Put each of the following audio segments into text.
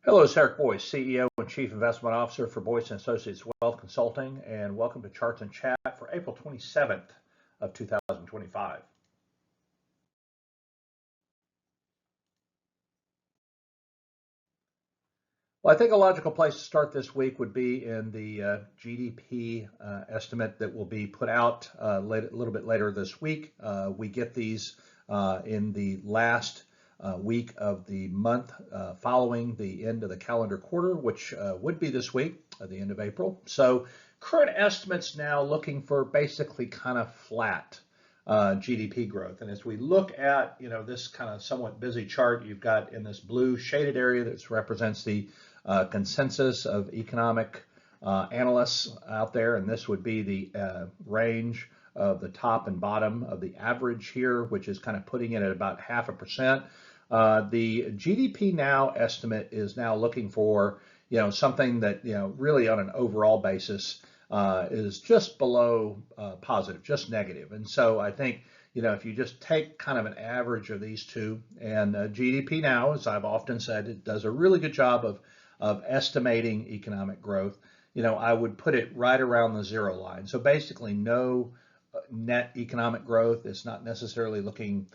Hello, it's Eric Boyce, CEO and Chief Investment Officer for Boyce & Associates Wealth Consulting, and welcome to Charts and Chat for April 27th of 2025. Well, I think a logical place to start this week would be in the GDP estimate that will be put out a little bit later this week. We get these in the last week of the month following the end of the calendar quarter, which would be this week at the end of April. So current estimates now looking for basically kind of flat GDP growth. And as we look at, this kind of somewhat busy chart, you've got in this blue shaded area that represents the consensus of economic analysts out there, and this would be the range of the top and bottom of the average here, which is kind of putting it at about 0.5%. The GDP Now estimate is now looking for, something that, really on an overall basis is just below positive, just negative. And so I think, if you just take kind of an average of these two, and GDP Now, as I've often said, it does a really good job of estimating economic growth. I would put it right around the zero line. So basically no net economic growth. It's not necessarily looking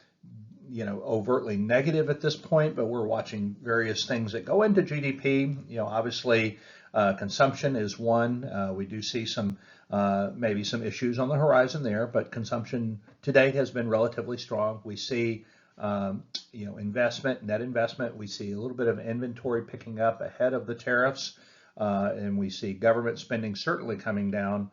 overtly negative at this point, but we're watching various things that go into GDP. Obviously consumption is one. We do see some maybe some issues on the horizon there, but consumption to date has been relatively strong. We see investment, net investment. We see a little bit of inventory picking up ahead of the tariffs, and we see government spending certainly coming down.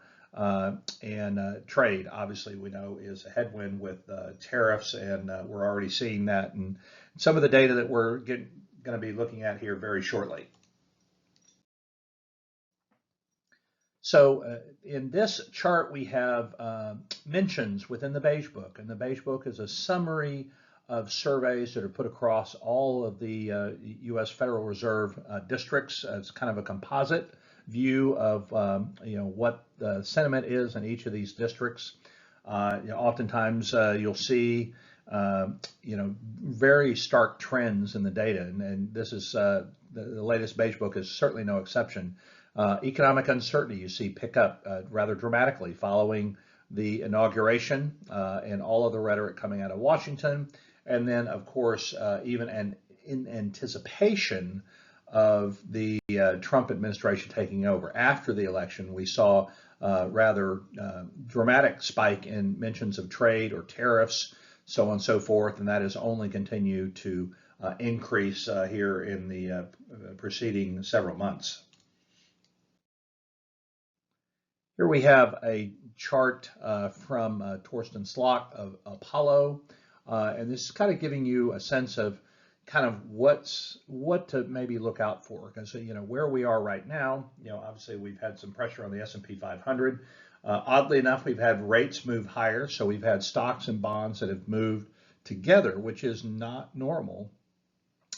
And trade, obviously, we know is a headwind with tariffs, and we're already seeing that in some of the data that we're going to be looking at here very shortly. So in this chart, we have mentions within the Beige Book, and the Beige Book is a summary of surveys that are put across all of the U.S. Federal Reserve districts. It's kind of a composite view of what the sentiment is in each of these districts. Oftentimes you'll see very stark trends in the data, and this is the latest Beige Book is certainly no exception. Economic uncertainty you see pick up rather dramatically following the inauguration and all of the rhetoric coming out of Washington. And then, of course, even in anticipation of the Trump administration taking over after the election, we saw a rather dramatic spike in mentions of trade or tariffs, so on and so forth, and that has only continued to increase here in the preceding several months. Here we have a chart from Torsten Slok of Apollo. And this is kind of giving you a sense of kind of what to maybe look out for, because where we are right now, obviously we've had some pressure on the S&P 500. Oddly enough, we've had rates move higher, so we've had stocks and bonds that have moved together, which is not normal.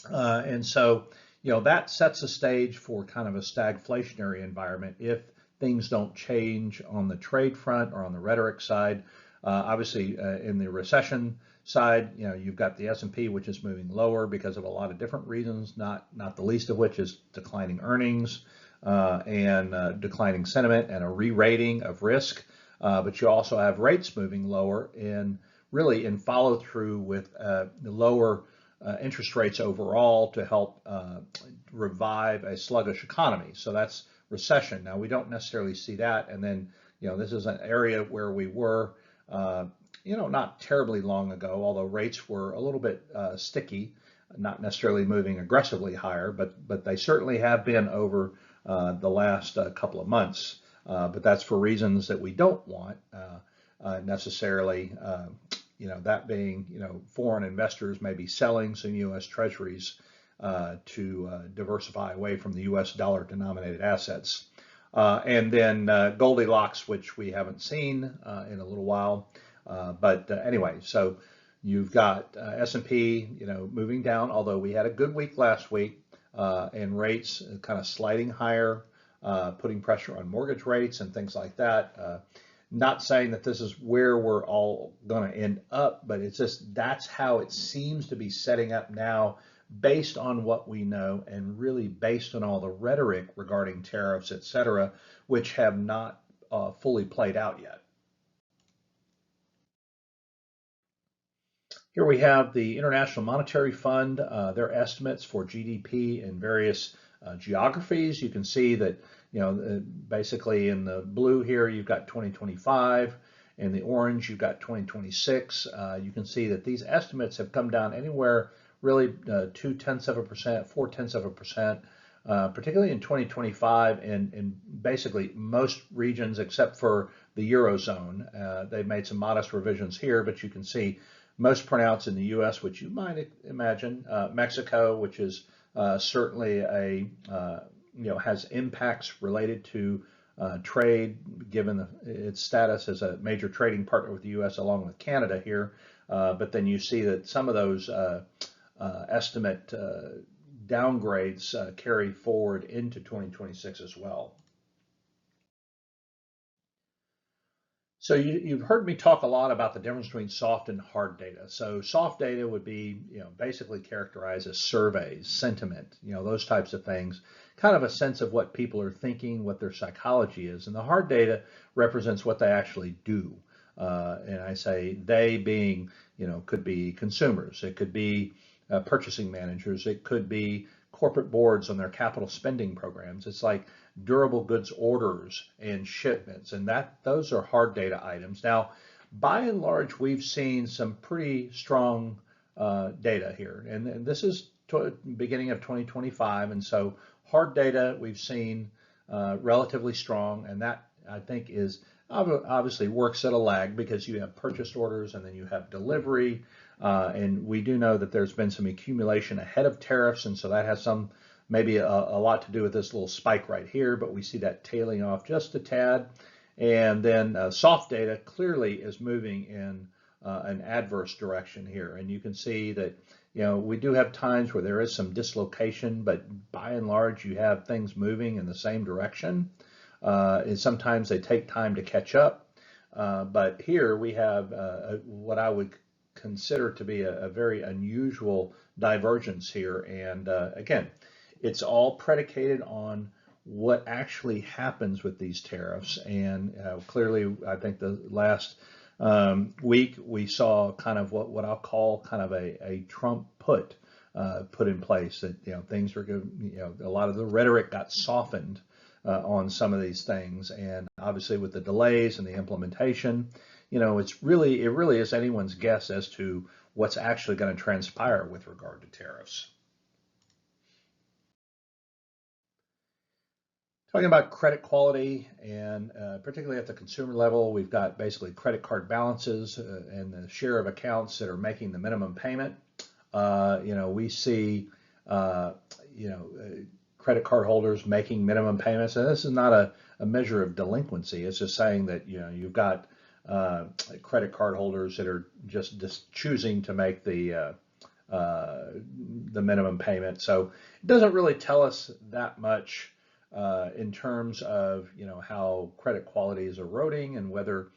And so that sets the stage for kind of a stagflationary environment if things don't change on the trade front or on the rhetoric side. Obviously, in the recession side, you've got the S&P, which is moving lower because of a lot of different reasons, not the least of which is declining earnings and declining sentiment and a re-rating of risk. But you also have rates moving lower and really in follow through with the lower interest rates overall to help revive a sluggish economy. So that's recession. Now, we don't necessarily see that. And then, this is an area where we were not terribly long ago, although rates were a little bit sticky, not necessarily moving aggressively higher, but they certainly have been over the last couple of months. But that's for reasons that we don't want necessarily, that being, foreign investors may be selling some U.S. Treasuries to diversify away from the U.S. dollar denominated assets. And then Goldilocks, which we haven't seen in a little while. But anyway, so you've got S&P, moving down, although we had a good week last week, and rates kind of sliding higher, putting pressure on mortgage rates and things like that. Not saying that this is where we're all going to end up, but it's just that's how it seems to be setting up now based on what we know and really based on all the rhetoric regarding tariffs, et cetera, which have not fully played out yet. Here we have the International Monetary Fund, their estimates for GDP in various geographies. You can see that, basically in the blue here, you've got 2025. In the orange, you've got 2026. You can see that these estimates have come down anywhere really 0.2%, 0.4%, particularly in 2025 in basically most regions except for the Eurozone. They've made some modest revisions here, but you can see most pronounced in the U.S., which you might imagine, Mexico, which is certainly has impacts related to trade, given its status as a major trading partner with the U.S. along with Canada here. But then you see that some of those estimate downgrades carry forward into 2026 as well. So you've heard me talk a lot about the difference between soft and hard data. So soft data would be, basically characterized as surveys, sentiment, those types of things, kind of a sense of what people are thinking, what their psychology is. And the hard data represents what they actually do. And I say they being, could be consumers, it could be purchasing managers, it could be corporate boards on their capital spending programs. It's like durable goods orders and shipments, and those are hard data items. Now, by and large, we've seen some pretty strong data here, and this is beginning of 2025, and so hard data we've seen relatively strong, and that I think is obviously works at a lag because you have purchase orders and then you have delivery, and we do know that there's been some accumulation ahead of tariffs, and so that has maybe a lot to do with this little spike right here, but we see that tailing off just a tad. And then soft data clearly is moving in an adverse direction here. And you can see that, we do have times where there is some dislocation, but by and large, you have things moving in the same direction. And sometimes they take time to catch up. But here we have what I would consider to be a very unusual divergence here. And again, it's all predicated on what actually happens with these tariffs. And clearly, I think the last week we saw kind of what I'll call kind of a Trump put in place, that things were good. A lot of the rhetoric got softened on some of these things, and obviously with the delays and the implementation, it really is anyone's guess as to what's actually going to transpire with regard to tariffs. Talking about credit quality, and particularly at the consumer level, we've got basically credit card balances and the share of accounts that are making the minimum payment. We see, credit card holders making minimum payments, and this is not a measure of delinquency. It's just saying that you've got credit card holders that are just choosing to make the minimum payment. So it doesn't really tell us that much in terms of how credit quality is eroding and whether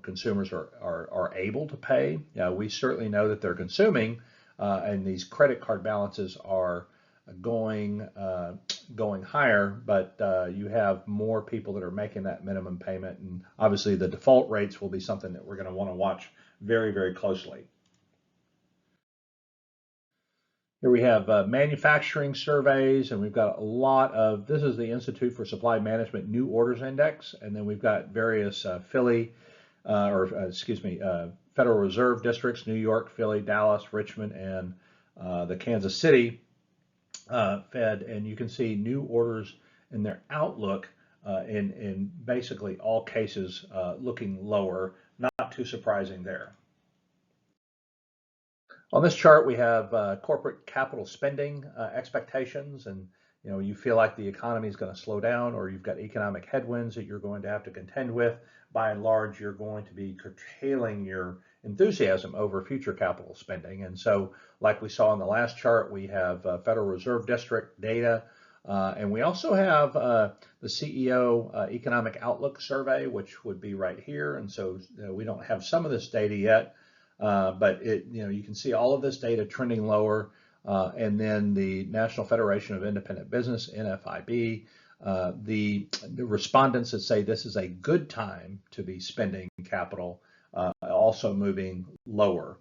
consumers are able to pay. We certainly know that they're consuming, and these credit card balances are going higher, but you have more people that are making that minimum payment, and obviously the default rates will be something that we're going to want to watch very, very closely. Here we have manufacturing surveys, and we've got a lot of, this is the Institute for Supply Management New Orders Index, and then we've got various Federal Reserve districts, New York, Philly, Dallas, Richmond, and the Kansas City Fed, and you can see new orders in their outlook in basically all cases looking lower, not too surprising there. On this chart, we have corporate capital spending expectations, and you feel like the economy is going to slow down, or you've got economic headwinds that you're going to have to contend with. By and large, you're going to be curtailing your enthusiasm over future capital spending. And so, like we saw in the last chart, we have Federal Reserve District data, and we also have the CEO Economic Outlook Survey, which would be right here. And so we don't have some of this data yet. But you can see all of this data trending lower. and then the National Federation of Independent Business, NFIB, the respondents that say this is a good time to be spending capital, also moving lower.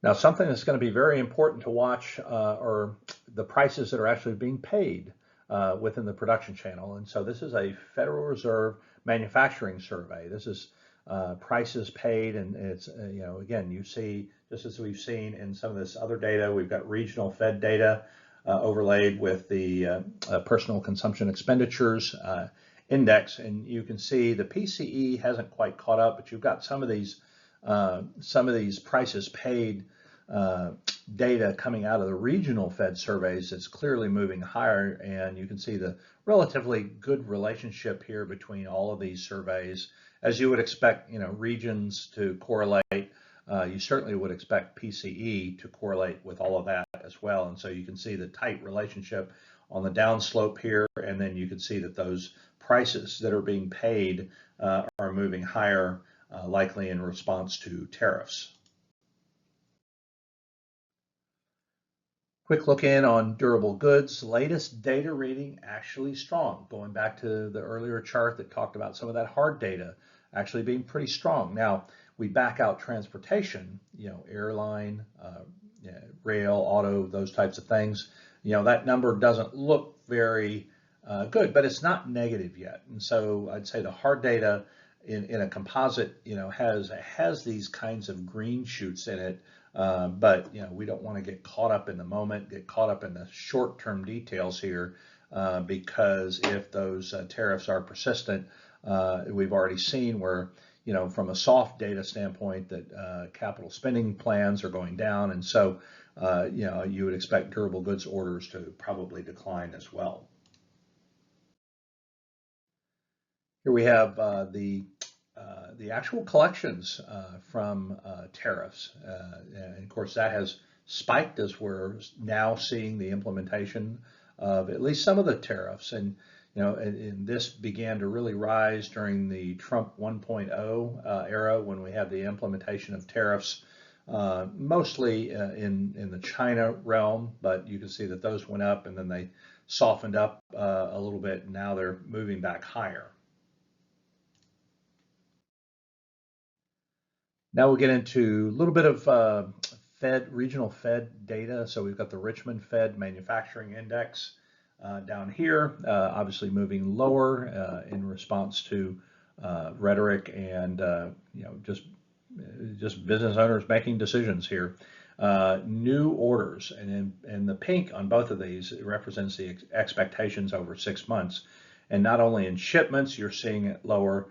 Now, something that's going to be very important to watch are the prices that are actually being paid within the production channel. And so this is a Federal Reserve manufacturing survey. This is prices paid, and it's, again, you see, just as we've seen in some of this other data, we've got regional Fed data overlaid with the personal consumption expenditures index, and you can see the PCE hasn't quite caught up, but you've got some of these prices paid data coming out of the regional Fed surveys. It's clearly moving higher, and you can see the relatively good relationship here between all of these surveys. As you would expect, regions to correlate. You certainly would expect PCE to correlate with all of that as well. And so you can see the tight relationship on the downslope here, and then you can see that those prices that are being paid are moving higher, likely in response to tariffs. Quick look in on durable goods. Latest data reading actually strong. Going back to the earlier chart that talked about some of that hard data actually being pretty strong. Now, we back out transportation, airline, rail, auto, those types of things. That number doesn't look very good, but it's not negative yet. And so I'd say the hard data in a composite, has these kinds of green shoots in it. But we don't want to get caught up in the moment, get caught up in the short-term details here, because if those tariffs are persistent, we've already seen where, from a soft data standpoint, that capital spending plans are going down, and so you would expect durable goods orders to probably decline as well. Here we have the actual collections from tariffs, and of course that has spiked as we're now seeing the implementation of at least some of the tariffs, and and this began to really rise during the Trump 1.0 era, when we had the implementation of tariffs, mostly in the China realm, but you can see that those went up and then they softened up a little bit, and now they're moving back higher. Now we'll get into a little bit of regional Fed data. So we've got the Richmond Fed Manufacturing Index down here, obviously moving lower in response to rhetoric and just business owners making decisions here. New orders, and the pink on both of these represents the expectations over 6 months. And not only in shipments, you're seeing it lower.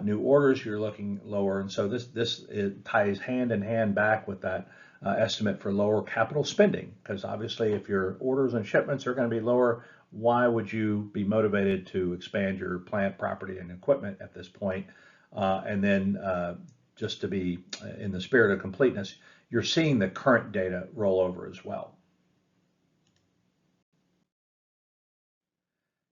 New orders, you're looking lower, and so it ties hand in hand back with that estimate for lower capital spending, because obviously if your orders and shipments are going to be lower, why would you be motivated to expand your plant, property, and equipment at this point? And then just to be in the spirit of completeness, you're seeing the current data roll over as well.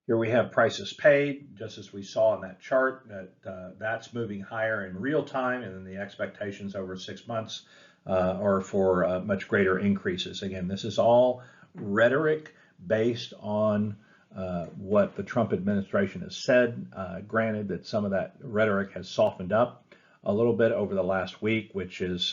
Here we have prices paid, just as we saw in that chart, that that's moving higher in real time, and then the expectations over 6 months are for much greater increases. Again, this is all rhetoric based on what the Trump administration has said. Granted that some of that rhetoric has softened up a little bit over the last week, which has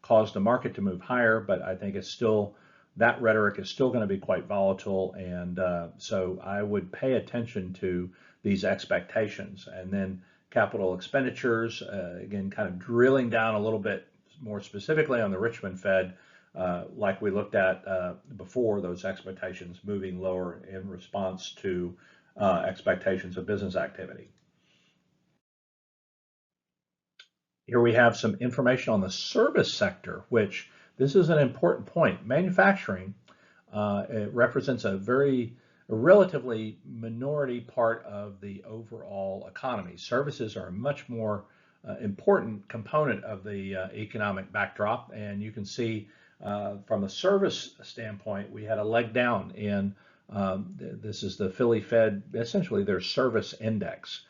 caused the market to move higher, but I think it's still, that rhetoric is still going to be quite volatile, and so I would pay attention to these expectations. And then capital expenditures, again, kind of drilling down a little bit more specifically on the Richmond Fed, like we looked at before, those expectations moving lower in response to expectations of business activity. Here we have some information on the service sector, which this is an important point. Manufacturing, it represents a relatively minority part of the overall economy. Services are a much more important component of the economic backdrop, and you can see from a service standpoint, we had a leg down in, this is the Philly Fed, essentially their service index.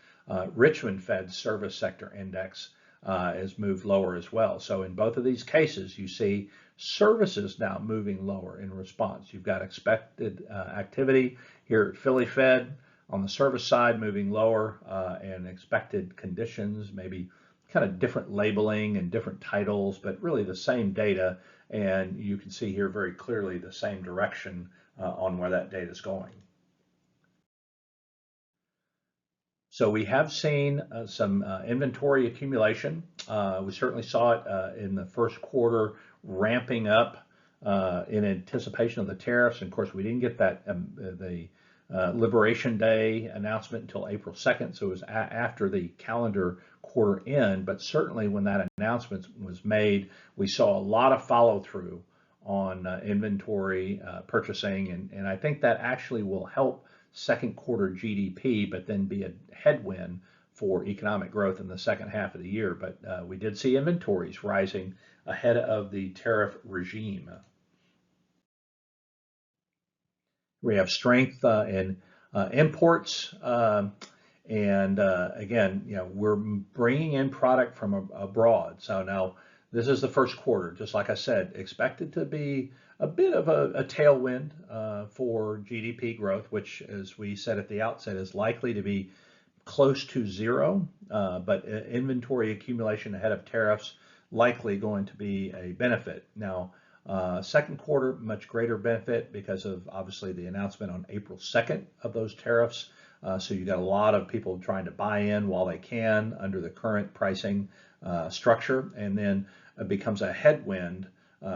Richmond Fed service sector index has moved lower as well. So in both of these cases, you see services now moving lower in response. You've got expected activity here at Philly Fed on the service side moving lower, and expected conditions, maybe kind of different labeling and different titles, but really the same data. And you can see here very clearly the same direction on where that data is going. So we have seen some inventory accumulation. We certainly saw it in the first quarter ramping up in anticipation of the tariffs. And of course, we didn't get that the Liberation Day announcement until April 2nd, so it was after the calendar quarter end. But certainly when that announcement was made, we saw a lot of follow through on inventory purchasing, and I think that actually will help second quarter GDP, but then be a headwind for economic growth in the second half of the year. But we did see inventories rising ahead of the tariff regime. We have strength in imports, and again, we're bringing in product from abroad. So now this is the first quarter, just like I said, expected to be a bit of a tailwind for GDP growth, which, as we said at the outset, is likely to be close to zero, but inventory accumulation ahead of tariffs likely going to be a benefit. Now, second quarter, much greater benefit because of obviously the announcement on April 2nd of those tariffs. So you got a lot of people trying to buy in while they can under the current pricing structure, and then it becomes a headwind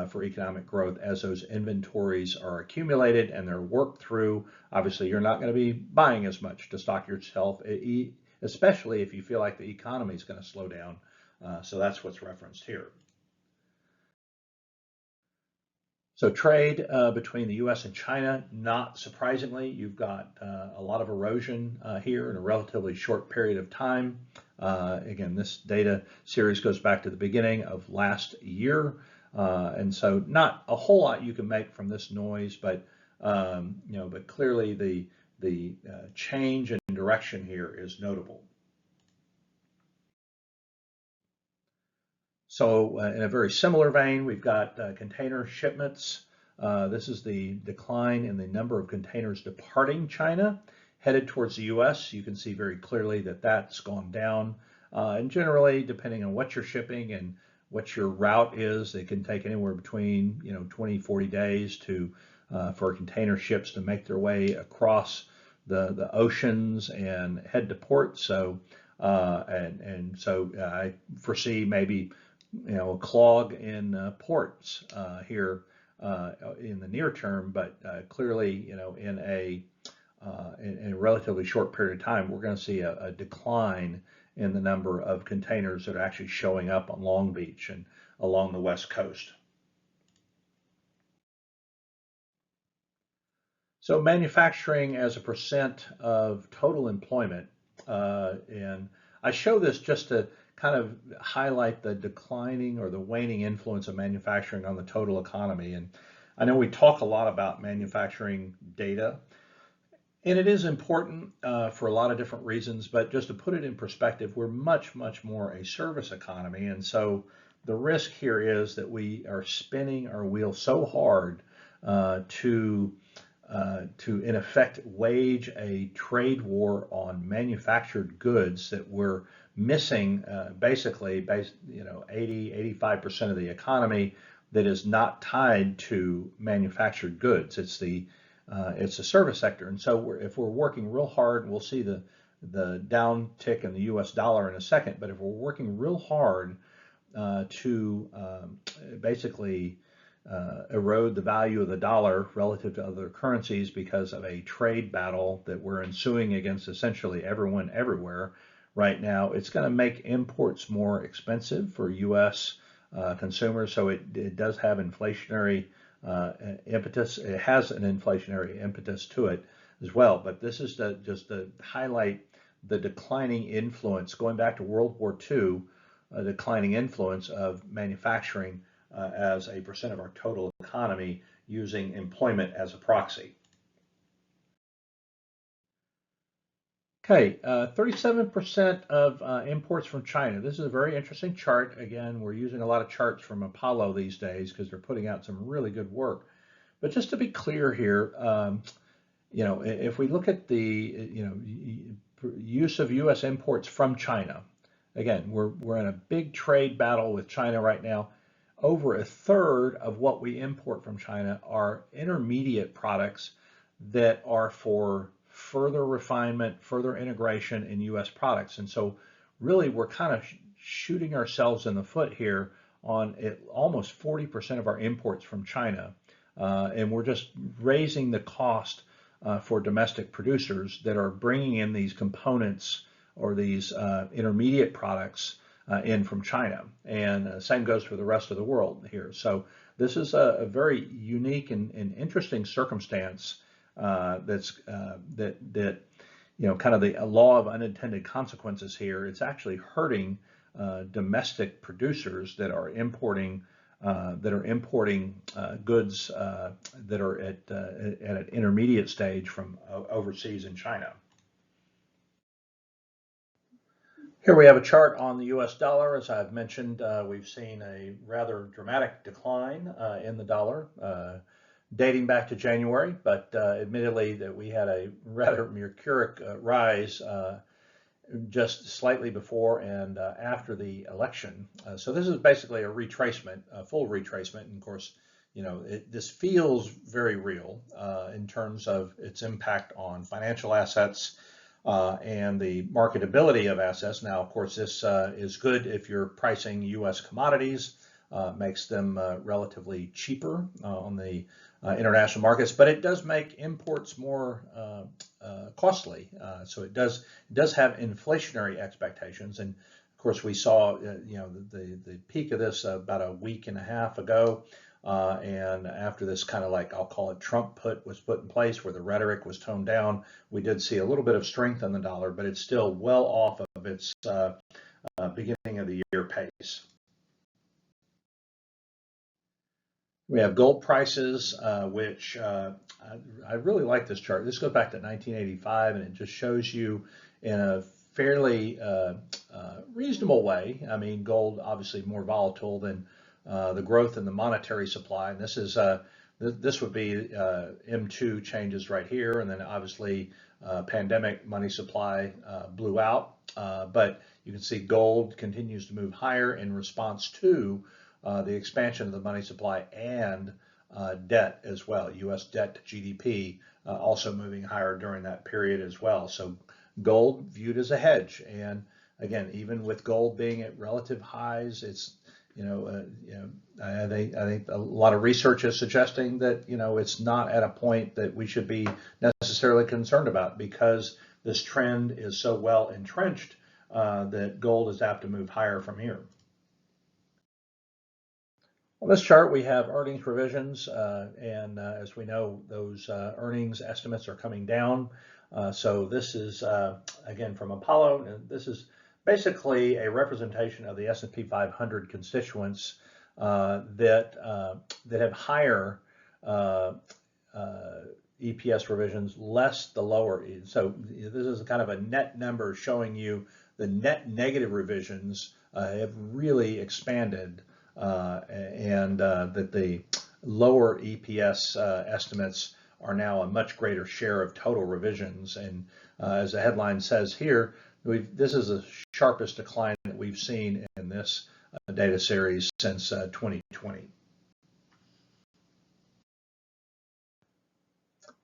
for economic growth as those inventories are accumulated and they're worked through. Obviously, you're not going to be buying as much to stock yourself, especially if you feel like the economy is going to slow down. So that's what's referenced here. So trade between the U.S. and China, not surprisingly, you've got a lot of erosion here in a relatively short period of time. Again, this data series goes back to the beginning of last year, and so not a whole lot you can make from this noise, but but clearly the change in direction here is notable. So in a very similar vein, we've got container shipments. This is the decline in the number of containers departing China, headed towards the U.S. You can see very clearly that that's gone down. And generally, depending on what you're shipping and what your route is, it can take anywhere between 20, 40 days to for container ships to make their way across the oceans and head to port. So so I foresee maybe a clog in ports here in the near term, but clearly, in a relatively short period of time, we're going to see a decline in the number of containers that are actually showing up on Long Beach and along the West Coast. So manufacturing as a percent of total employment, and I show this just to kind of highlight the declining or the waning influence of manufacturing on the total economy. And I know we talk a lot about manufacturing data, and it is important for a lot of different reasons, but just to put it in perspective, we're much, much more a service economy. And so the risk here is that we are spinning our wheel so hard to in effect wage a trade war on manufactured goods that we're missing basically 80-85% of the economy that is not tied to manufactured goods. It's the service sector. And so if we're working real hard, we'll see the downtick in the US dollar in a second, but if we're working real hard to basically erode the value of the dollar relative to other currencies because of a trade battle that we're ensuing against essentially everyone everywhere right now, it's going to make imports more expensive for U.S. Consumers. So it does have inflationary impetus. It has an inflationary impetus to it as well. But this is just to highlight the declining influence, going back to World War II, a declining influence of manufacturing as a percent of our total economy, using employment as a proxy. Okay, 37% of imports from China. This is a very interesting chart. Again, we're using a lot of charts from Apollo these days because they're putting out some really good work. But just to be clear here, if we look at the, use of U.S. imports from China, again, we're in a big trade battle with China right now. Over a third of what we import from China are intermediate products that are for further refinement, further integration in U.S. products. And so really we're kind of shooting ourselves in the foot here on almost 40% of our imports from China. And we're just raising the cost for domestic producers that are bringing in these components or these intermediate products in from China. And same goes for the rest of the world here. So this is a very unique and interesting circumstance that kind of the law of unintended consequences here. It's actually hurting domestic producers that are importing goods that are at an intermediate stage from overseas in China. Here we have a chart on the US dollar. As I've mentioned, we've seen a rather dramatic decline in the dollar dating back to January, but admittedly that we had a rather mercuric rise just slightly before and after the election. So this is basically a retracement, a full retracement. And of course, this feels very real in terms of its impact on financial assets and the marketability of assets. Now, of course, this is good if you're pricing U.S. commodities, makes them relatively cheaper on the international markets, but it does make imports more costly. So it does have inflationary expectations. And of course, we saw the peak of this about a week and a half ago. And after this kind of like, I'll call it Trump was put in place where the rhetoric was toned down, we did see a little bit of strength in the dollar, but it's still well off of its beginning of the year pace. We have gold prices, which I really like this chart. This goes back to 1985, and it just shows you in a fairly reasonable way. I mean, gold obviously more volatile than the growth in the monetary supply. And this is this would be M2 changes right here, and then obviously pandemic money supply blew out. But you can see gold continues to move higher in response to the expansion of the money supply and debt as well. U.S. debt to GDP also moving higher during that period as well. So gold viewed as a hedge. And again, even with gold being at relative highs, it's I think a lot of research is suggesting that it's not at a point that we should be necessarily concerned about because this trend is so well entrenched that gold is apt to move higher from here. On this chart, we have earnings revisions, and as we know, those earnings estimates are coming down. So this is, again, from Apollo, and this is basically a representation of the S&P 500 constituents that have higher EPS revisions, less the lower. So this is kind of a net number showing you the net negative revisions have really expanded. And that the lower EPS estimates are now a much greater share of total revisions. And as the headline says here, this is the sharpest decline that we've seen in this data series since 2020.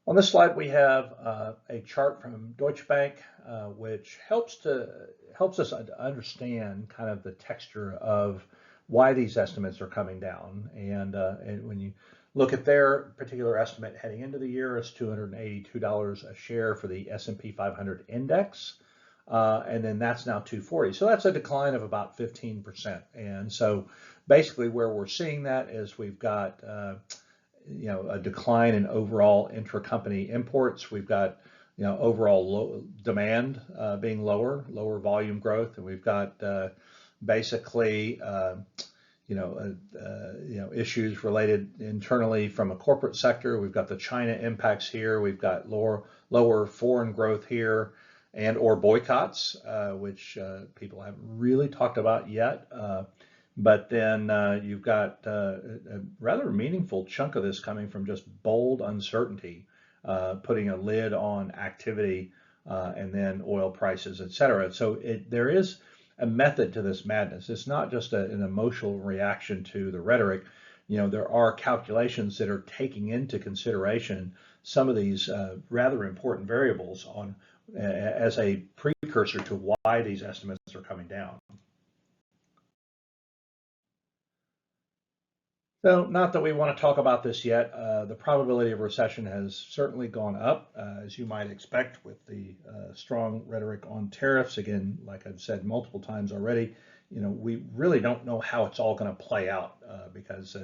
On this slide, we have a chart from Deutsche Bank, which helps us understand kind of the texture of why these estimates are coming down. And when you look at their particular estimate heading into the year, it's $282 a share for the S&P 500 index. And then that's now $240. So that's a decline of about 15%. And so basically where we're seeing that is we've got a decline in overall intracompany imports. We've got overall demand being lower volume growth, and we've got basically issues related internally from a corporate sector. We've got the China impacts here. We've got lower foreign growth here. and or boycotts, which people haven't really talked about yet. But then you've got a rather meaningful chunk of this coming from just bold uncertainty, putting a lid on activity, and then oil prices, et cetera. So there is a method to this madness. It's not just an emotional reaction to the rhetoric. There are calculations that are taking into consideration some of these rather important variables as a precursor to why these estimates are coming down. So, not that we want to talk about this yet. The probability of recession has certainly gone up, as you might expect, with the strong rhetoric on tariffs. Again, like I've said multiple times already, we really don't know how it's all going to play out because,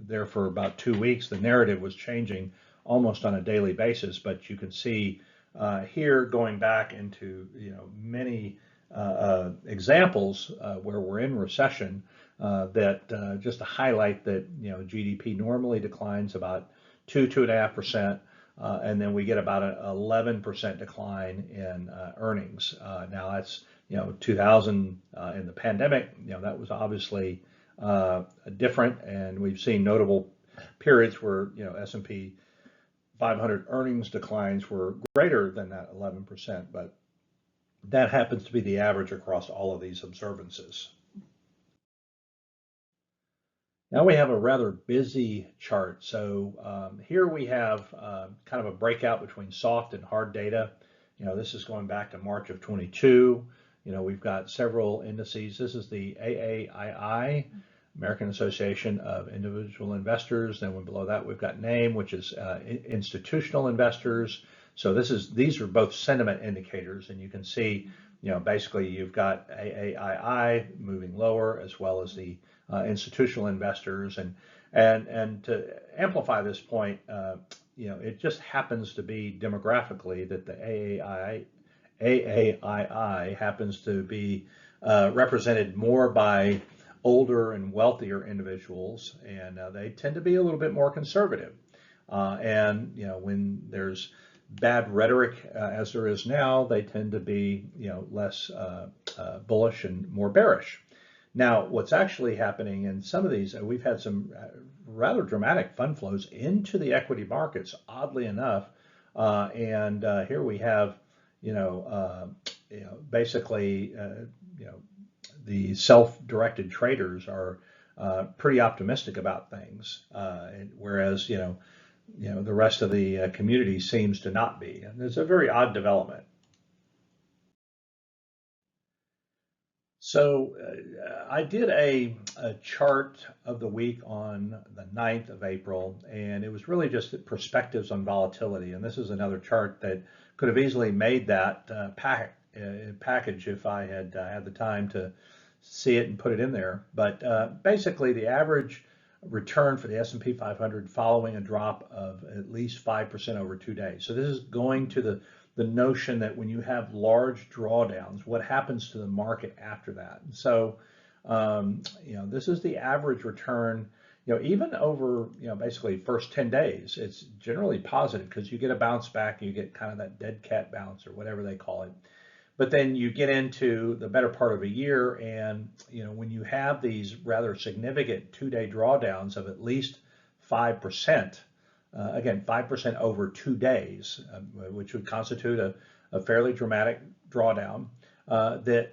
there for about 2 weeks, the narrative was changing almost on a daily basis. But you can see here, going back into many examples where we're in recession. That just to highlight that GDP normally declines about 2.5%, and then we get about an 11% decline in earnings. Now that's 2000 in the pandemic. That was obviously different, and we've seen notable periods where S&P 500 earnings declines were greater than that 11%, but that happens to be the average across all of these observances. Now we have a rather busy chart. So here we have kind of a breakout between soft and hard data. This is going back to March of 22. We've got several indices. This is the AAII, American Association of Individual Investors. Then below that we've got NAME, which is institutional investors. So these are both sentiment indicators, and you can see, basically you've got AAII moving lower as well as the institutional investors, and to amplify this point, it just happens to be demographically that the AAII happens to be represented more by older and wealthier individuals, and they tend to be a little bit more conservative. And when there's bad rhetoric, as there is now, they tend to be less bullish and more bearish. Now, what's actually happening in some of these, we've had some rather dramatic fund flows into the equity markets, oddly enough. And here we have, basically, the self-directed traders are pretty optimistic about things, whereas, the rest of the community seems to not be. And there's a very odd development. So I did a chart of the week on the 9th of April, and it was really just perspectives on volatility. And this is another chart that could have easily made that package if I had had the time to see it and put it in there. But basically, the average return for the S&P 500 following a drop of at least 5% over 2 days. So this is going to the notion that when you have large drawdowns, what happens to the market after that? And so, this is the average return, even over, basically first 10 days, it's generally positive because you get a bounce back, you get kind of that dead cat bounce or whatever they call it. But then you get into the better part of a year, and when you have these rather significant 2-day drawdowns of at least 5%, again, 5% over 2 days, which would constitute a fairly dramatic drawdown, that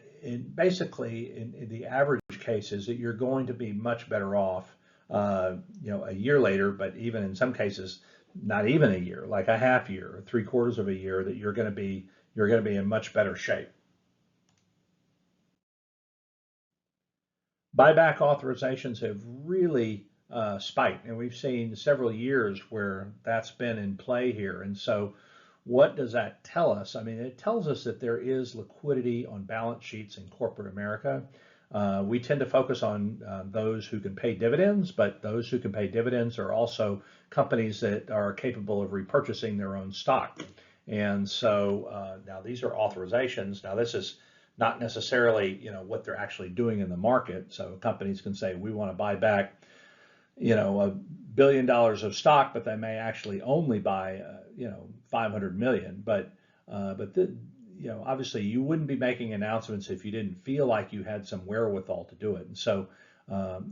basically in the average case is that you're going to be much better off, a year later, but even in some cases, not even a year, like a half year or 3/4 of a year, that you're going to be in much better shape. Buyback authorizations have really spiked, and we've seen several years where that's been in play here. And so what does that tell us? I mean, it tells us that there is liquidity on balance sheets in corporate America. We tend to focus on those who can pay dividends, but those who can pay dividends are also companies that are capable of repurchasing their own stock. And so now these are authorizations. Now this is not necessarily what they're actually doing in the market. So companies can say we want to buy back $1 billion of stock, but they may actually only buy 500 million. But obviously you wouldn't be making announcements if you didn't feel like you had some wherewithal to do it. And so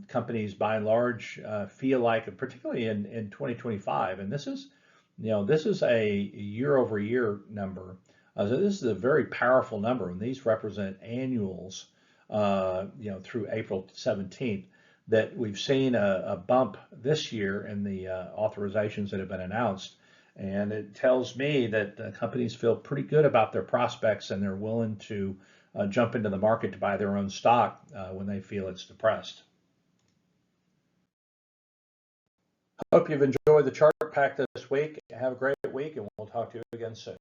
companies by and large feel like, particularly in 2025, and this is a year over year number. So this is a very powerful number, and these represent annuals, through April 17th, that we've seen a bump this year in the authorizations that have been announced. And it tells me that companies feel pretty good about their prospects, and they're willing to jump into the market to buy their own stock when they feel it's depressed. Hope you've enjoyed the chart pack this week. Have a great week, and we'll talk to you again soon.